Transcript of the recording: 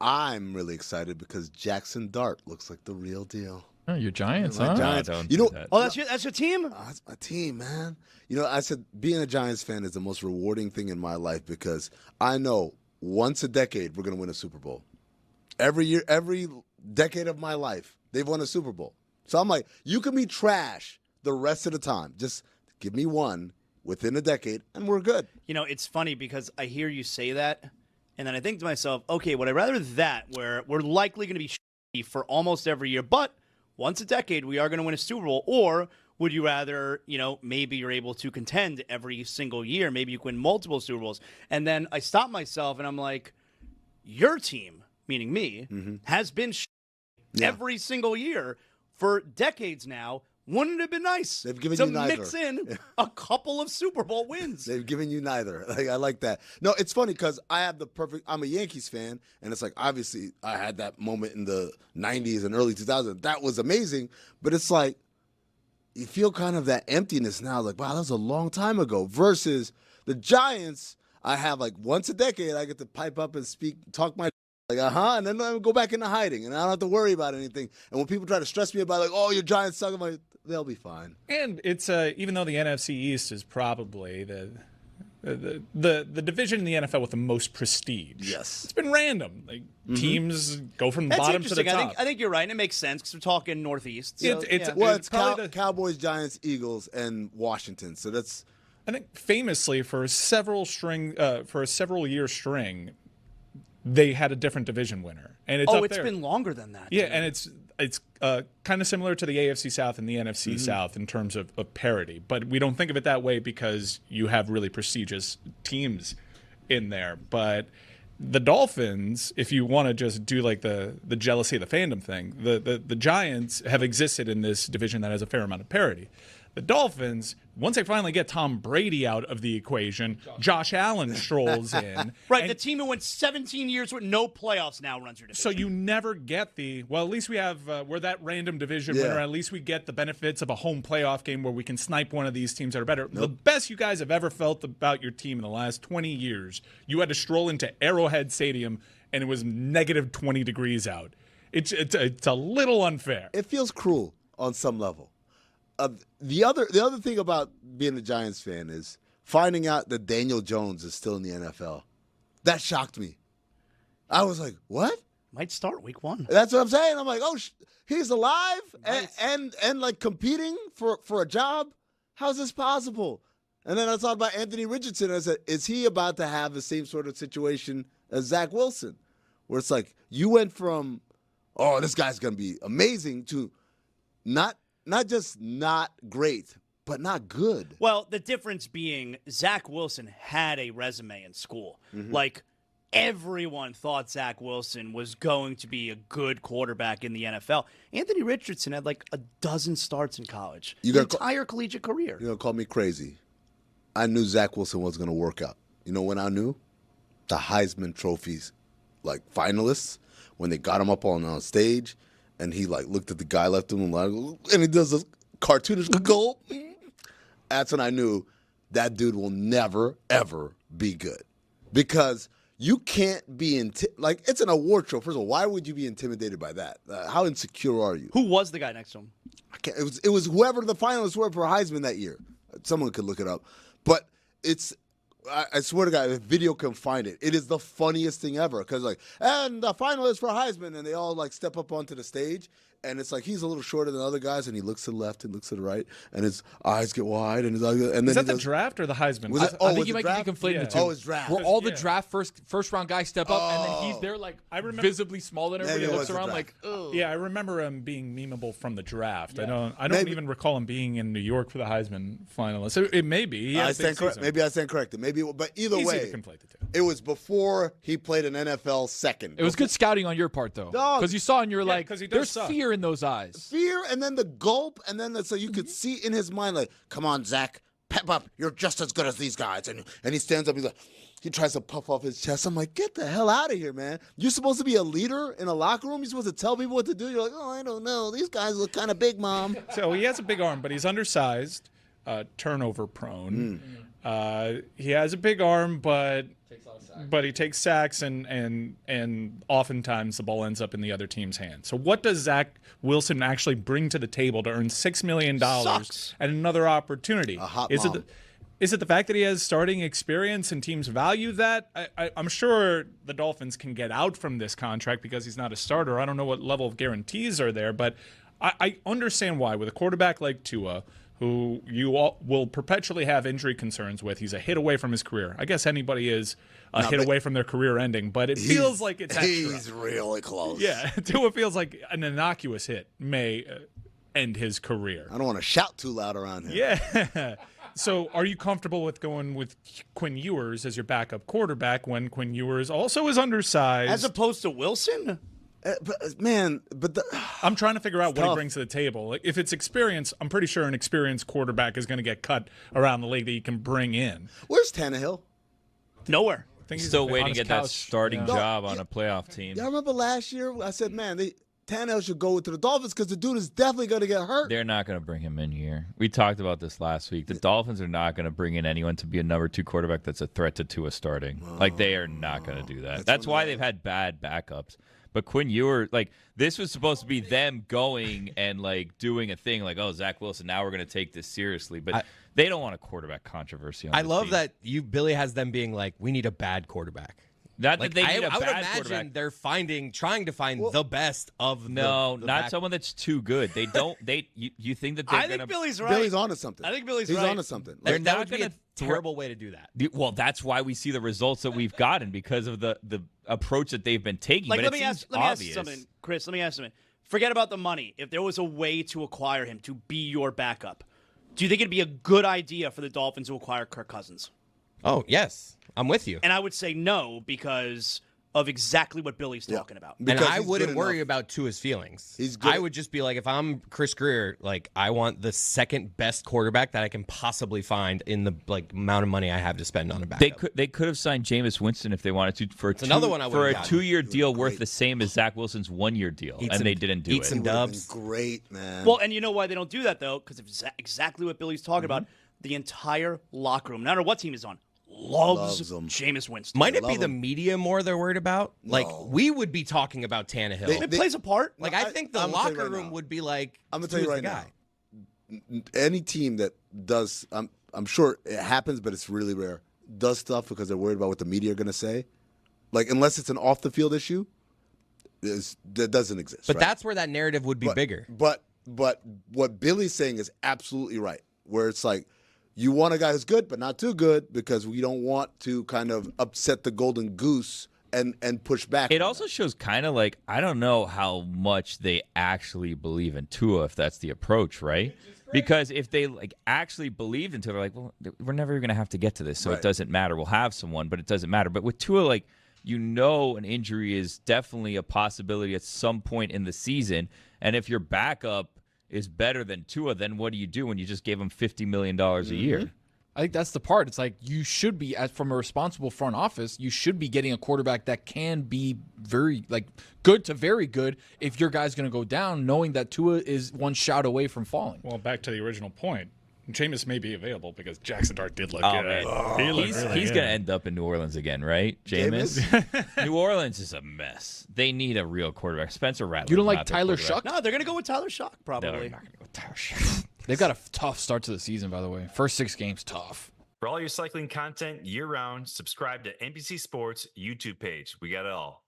I'm really excited because Jaxson Dart looks like the real deal. Oh, you're Giants, My huh? Giants. Don't You do know- that. Oh, that's your team? That's my team, man. I said being a Giants fan is the most rewarding thing in my life because I know once a decade we're going to win a Super Bowl. Every year, every decade of my life, they've won a Super Bowl. So I'm like, you can be trash the rest of the time. Just give me one within a decade, and we're good. It's funny because I hear you say that, and then I think to myself, okay, would I rather that where we're likely going to be shitty for almost every year, but once a decade we are going to win a Super Bowl, or would you rather, maybe you're able to contend every single year, maybe you can win multiple Super Bowls, and then I stop myself and I'm like, your team, meaning me, has been every single year for decades now. Wouldn't it have been nice They've given to you neither. mix in a couple of Super Bowl wins? They've given you neither. I like that. No, it's funny because I'm a Yankees fan, and it's like, obviously, I had that moment in the 90s and early 2000s. That was amazing, but it's like, you feel kind of that emptiness now. Like, wow, that was a long time ago. Versus the Giants, I have like once a decade, I get to pipe up and talk my like, and then I go back into hiding, and I don't have to worry about anything. And when people try to stress me about, like, oh, your Giants suck, I'm like, they'll be fine. And it's even though the NFC East is probably the division in the NFL with the most prestige. Yes. It's been random. Like teams go from the That's bottom to the interesting. top. I think you're right. And it makes sense because we're talking Northeast. So, It's yeah. It's probably the- Cowboys, Giants, Eagles, and Washington. So that's I think famously for a several year string, they had a different division winner, and it's it's been longer than that. Yeah, dude. and it's kind of similar to the AFC South and the NFC South in terms of parity, but we don't think of it that way because you have really prestigious teams in there. But the Dolphins, if you want to just do like the jealousy of the fandom thing, the Giants have existed in this division that has a fair amount of parity. The Dolphins, once they finally get Tom Brady out of the equation, Josh Allen strolls in. Right, and the team who went 17 years with no playoffs now runs your division. so you never get at least we have, we're that random division winner. At least we get the benefits of a home playoff game where we can snipe one of these teams that are better. The best you guys have ever felt about your team in the last 20 years, you had to stroll into Arrowhead Stadium and it was negative 20 degrees out. It's a little unfair. it feels cruel on some level. The other thing about being a Giants fan is finding out that Daniel Jones is still in the NFL. That shocked me. I was like, what? Might start week 1. That's what I'm saying. I'm like, oh, he's alive Nice. and like competing for a job. How's this possible? And then I thought about Anthony Richardson. I said, is he about to have the same sort of situation as Zach Wilson, where it's like you went from, oh, this guy's going to be amazing to not just not great, but not good. Well, the difference being Zach Wilson had a resume in school. Like, everyone thought Zach Wilson was going to be a good quarterback in the NFL. Anthony Richardson had like a dozen starts in college. You His gotta entire collegiate career. You're going to call me crazy. I knew Zach Wilson was going to work out. You know when I knew? The Heisman trophies, like finalists, when they got him up on stage, and he like looked at the guy, left him alone, and he does this cartoonish goal. That's when I knew that dude will never, ever be good. Because you can't be like, it's an award show. First of all, why would you be intimidated by that? How insecure are you? Who was the guy next to him? It was whoever the finalists were for Heisman that year. Someone could look it up. But I swear to God, if video can find it, it is the funniest thing ever. Because and the finalists for Heisman, and they all like step up onto the stage, and it's like he's a little shorter than other guys, and he looks to the left and looks to the right, and his eyes get wide, and then Is that the draft or the Heisman? I think you might be conflating the two. Oh, it's draft. Where all the draft first round guys step up, and then he's there like I remember- visibly smaller than everybody. Maybe it Looks was the around draft. like, ugh. Yeah, I remember him being memeable from the draft. Yeah. I don't Maybe- even recall him being in New York for the Heisman finalists. It may be. He had a big season. Maybe I stand corrected. But either Easy way, to conflate the two. it was before he played an NFL second. It was good scouting on your part, though, Dog. because you saw and you're like, 'cause he does there's suck. fear in those eyes. Fear, and then the gulp, and then so you could see in his mind, like, come on, Zach, pep up. You're just as good as these guys. And he stands up. He's like, he tries to puff off his chest. I'm like, get the hell out of here, man. You're supposed to be a leader in a locker room. You're supposed to tell people what to do. You're like, oh, I don't know. These guys look kind of big, Mom. So he has a big arm, but he's undersized, turnover prone. He has a big arm, but he takes sacks, and oftentimes the ball ends up in the other team's hands. So what does Zach Wilson actually bring to the table to earn $6 million Sucks. and another opportunity? A hot Is mom. Is it the fact that he has starting experience and teams value that? I'm sure the Dolphins can get out from this contract because he's not a starter. I don't know what level of guarantees are there, but I understand why. With a quarterback like Tua, who you all will perpetually have injury concerns with, he's a hit away from his career. I guess anybody is a hit away from their career ending, but it feels like it's extra. He's really close. Yeah, Tua feels like an innocuous hit may end his career. I don't want to shout too loud around him. Yeah. So are you comfortable with going with Quinn Ewers as your backup quarterback when Quinn Ewers also is undersized? As opposed to Wilson? I'm trying to figure out what he tough. brings to the table. Like, if it's experience, I'm pretty sure an experienced quarterback is going to get cut around the league that you can bring in. Where's Tannehill? Nowhere. I think he's Still on waiting his to get that couch. starting Yeah. job on a playoff team. Y'all remember last year? I said, man, Tannehill should go to the Dolphins because the dude is definitely going to get hurt. They're not going to bring him in here. We talked about this last week. The Dolphins are not going to bring in anyone to be a number 2 quarterback that's a threat to Tua starting. Like, they are not going to do that. That's why they've had bad backups. But Quinn Ewers, like, this was supposed to be them going and, like, doing a thing like, oh, Zach Wilson, now we're going to take this seriously. But they don't want a quarterback controversy on I this love team. that Billy has them being like, we need a bad quarterback. Not Like, that they need a I would bad imagine quarterback. they're trying to find the best of No, the not back. someone that's too good. They don't. You think that they're I going think to. Billy's right. Billy's onto something. I think Billy's He's right. onto something. They're Like, not That would be gonna a terrible way to do that. Well, that's why we see the results that we've gotten because of the approach that they've been taking. Like, but let it me seems ask you obvious. something, Chris. Let me ask you something. Forget about the money. If there was a way to acquire him to be your backup, do you think it'd be a good idea for the Dolphins to acquire Kirk Cousins? Oh, yes. I'm with you. And I would say no because of exactly what Billy's talking about. And because I he's wouldn't good worry enough. about Tua's feelings. He's good. I would just be like, if I'm Chris Greer, like, I want the second best quarterback that I can possibly find in the amount of money I have to spend on a backup. They could have signed Jameis Winston if they wanted to for another one I for would've a gotten. 2-year deal worth great. the same as Zach Wilson's 1-year deal, and they didn't do eat it. some He would've been dubs. great, man. Well, and you know why they don't do that, though? Because of exactly what Billy's talking about. The entire locker room, no matter what team is on, loves him. Jameis Winston. Might it be love the him. media more they're worried about? Like, we would be talking about Tannehill. It plays a part. like, No, I think the I'm gonna tell you locker right room now. would be like, I'm gonna tell you "Tua's right the now. guy." Any team that does, I'm sure it happens, but it's really rare, does stuff because they're worried about what the media are going to say. Like, unless it's an off the field issue, that doesn't exist. But right? that's where that narrative would be bigger. But what Billy's saying is absolutely right. Where it's like, you want a guy who's good, but not too good, because we don't want to kind of upset the golden goose and push back. It on also that. shows kind of like, I don't know how much they actually believe in Tua if that's the approach, right? Because if they like actually believed in Tua, they're like, well, we're never going to have to get to this, so Right. it doesn't matter. We'll have someone, but it doesn't matter. But with Tua, like, you know, an injury is definitely a possibility at some point in the season, and if your backup is better than Tua, then what do you do when you just gave him $50 million a year? I think that's the part. It's like you should be, as from a responsible front office, you should be getting a quarterback that can be very good to very good if your guy's going to go down, knowing that Tua is one shot away from falling. Well, back to the original point. Jameis may be available because Jaxson Dart did look Oh, good. man. He looked He's really going good. to end up in New Orleans again, right, Jameis? New Orleans is a mess. They need a real quarterback. Spencer Rattler. You don't is like not their Tyler quarterback. Shuck? No, they're going to go with Tyler Shock, No, probably. they're not going to go with Tyler Shuck. They've got a tough start to the season, by the way. First 6 games, tough. For all your cycling content year-round, subscribe to NBC Sports YouTube page. We got it all.